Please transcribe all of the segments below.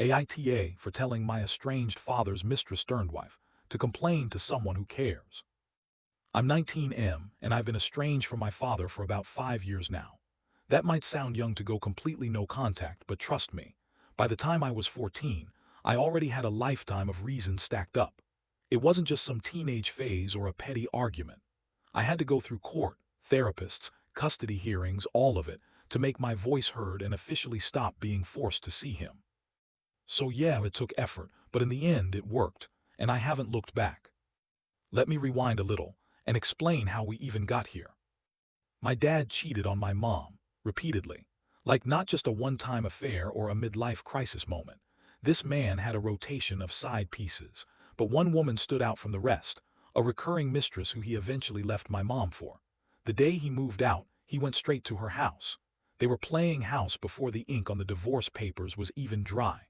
AITA for telling my estranged father's mistress-turned-wife to complain to someone who cares. I'm 19M and I've been estranged from my father for about 5 years now. That might sound young to go completely no contact, but trust me, by the time I was 14, I already had a lifetime of reasons stacked up. It wasn't just some teenage phase or a petty argument. I had to go through court, therapists, custody hearings, all of it, to make my voice heard and officially stop being forced to see him. So yeah, it took effort, but in the end it worked, and I haven't looked back. Let me rewind a little and explain how we even got here. My dad cheated on my mom, repeatedly. Like not just a one-time affair or a midlife crisis moment. This man had a rotation of side pieces, but one woman stood out from the rest, a recurring mistress who he eventually left my mom for. The day he moved out, he went straight to her house. They were playing house before the ink on the divorce papers was even dry.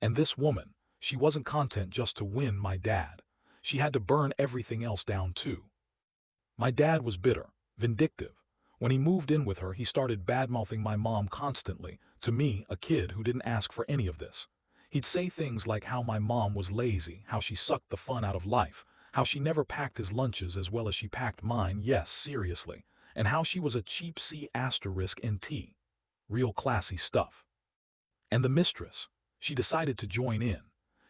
And this woman, she wasn't content just to win my dad. She had to burn everything else down too. My dad was bitter, vindictive. When he moved in with her, he started bad-mouthing my mom constantly, to me, a kid who didn't ask for any of this. He'd say things like how my mom was lazy, how she sucked the fun out of life, how she never packed his lunches as well as she packed mine, yes, seriously, and how she was a cheap C***NT. Real classy stuff. And the mistress, she decided to join in.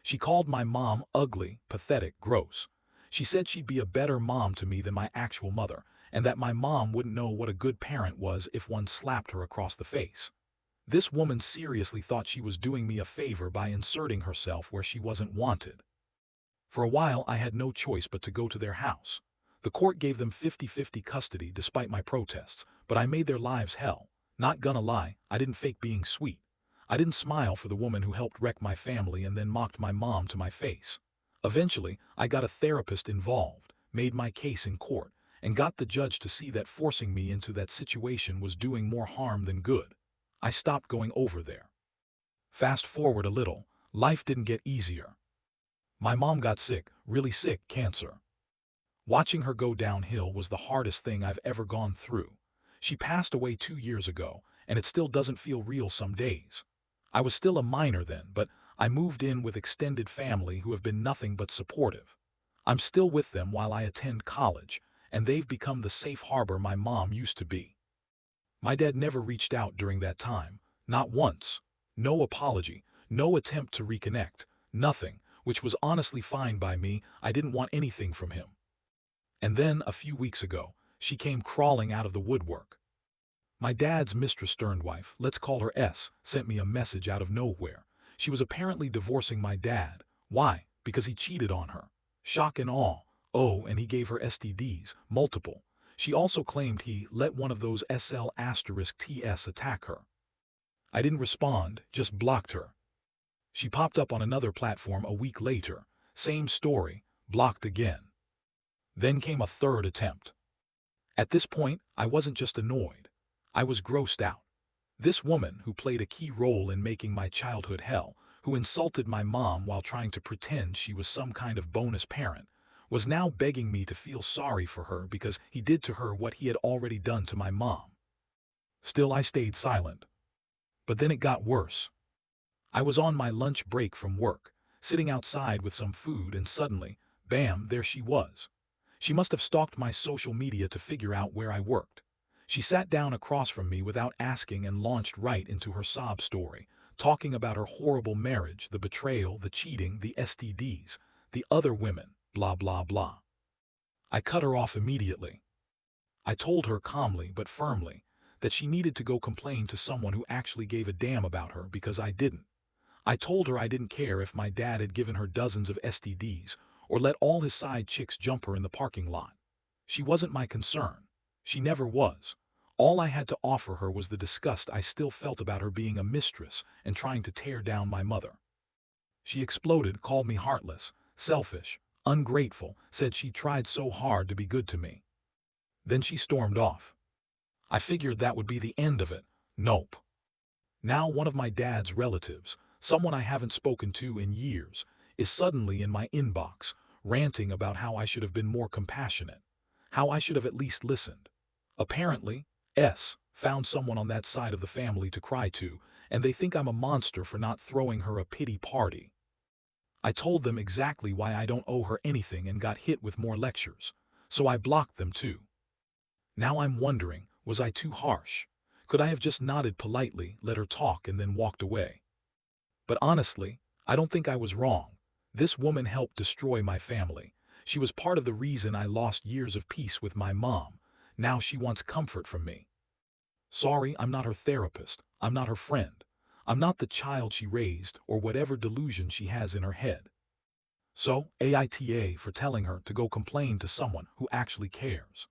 She called my mom ugly, pathetic, gross. She said she'd be a better mom to me than my actual mother, and that my mom wouldn't know what a good parent was if one slapped her across the face. This woman seriously thought she was doing me a favor by inserting herself where she wasn't wanted. For a while, I had no choice but to go to their house. The court gave them 50-50 custody despite my protests, but I made their lives hell. Not gonna lie, I didn't fake being sweet. I didn't smile for the woman who helped wreck my family and then mocked my mom to my face. Eventually, I got a therapist involved, made my case in court, and got the judge to see that forcing me into that situation was doing more harm than good. I stopped going over there. Fast forward a little, life didn't get easier. My mom got sick, really sick, cancer. Watching her go downhill was the hardest thing I've ever gone through. She passed away 2 years ago, and it still doesn't feel real some days. I was still a minor then, but I moved in with extended family who have been nothing but supportive. I'm still with them while I attend college, and they've become the safe harbor my mom used to be. My dad never reached out during that time, not once. No apology, no attempt to reconnect, nothing, which was honestly fine by me. I didn't want anything from him. And then, a few weeks ago, she came crawling out of the woodwork. My dad's mistress-turned-wife, let's call her S, sent me a message out of nowhere. She was apparently divorcing my dad. Why? Because he cheated on her. Shock and awe. Oh, and he gave her STDs, multiple. She also claimed he let one of those SL*TS attack her. I didn't respond, just blocked her. She popped up on another platform a week later. Same story, blocked again. Then came a third attempt. At this point, I wasn't just annoyed. I was grossed out. This woman, who played a key role in making my childhood hell, who insulted my mom while trying to pretend she was some kind of bonus parent, was now begging me to feel sorry for her because he did to her what he had already done to my mom. Still, I stayed silent. But then it got worse. I was on my lunch break from work, sitting outside with some food, and suddenly, bam, there she was. She must have stalked my social media to figure out where I worked. She sat down across from me without asking and launched right into her sob story, talking about her horrible marriage, the betrayal, the cheating, the STDs, the other women, blah blah blah. I cut her off immediately. I told her calmly but firmly that she needed to go complain to someone who actually gave a damn about her, because I didn't. I told her I didn't care if my dad had given her dozens of STDs or let all his side chicks jump her in the parking lot. She wasn't my concern. She never was. All I had to offer her was the disgust I still felt about her being a mistress and trying to tear down my mother. She exploded, called me heartless, selfish, ungrateful, said she tried so hard to be good to me. Then she stormed off. I figured that would be the end of it. Nope. Now one of my dad's relatives, someone I haven't spoken to in years, is suddenly in my inbox, ranting about how I should have been more compassionate, how I should have at least listened. Apparently, S found someone on that side of the family to cry to, and they think I'm a monster for not throwing her a pity party. I told them exactly why I don't owe her anything and got hit with more lectures, so I blocked them too. Now I'm wondering, was I too harsh? Could I have just nodded politely, let her talk, and then walked away? But honestly, I don't think I was wrong. This woman helped destroy my family. She was part of the reason I lost years of peace with my mom. Now she wants comfort from me. Sorry, I'm not her therapist. I'm not her friend. I'm not the child she raised or whatever delusion she has in her head. So, AITA for telling her to go complain to someone who actually cares.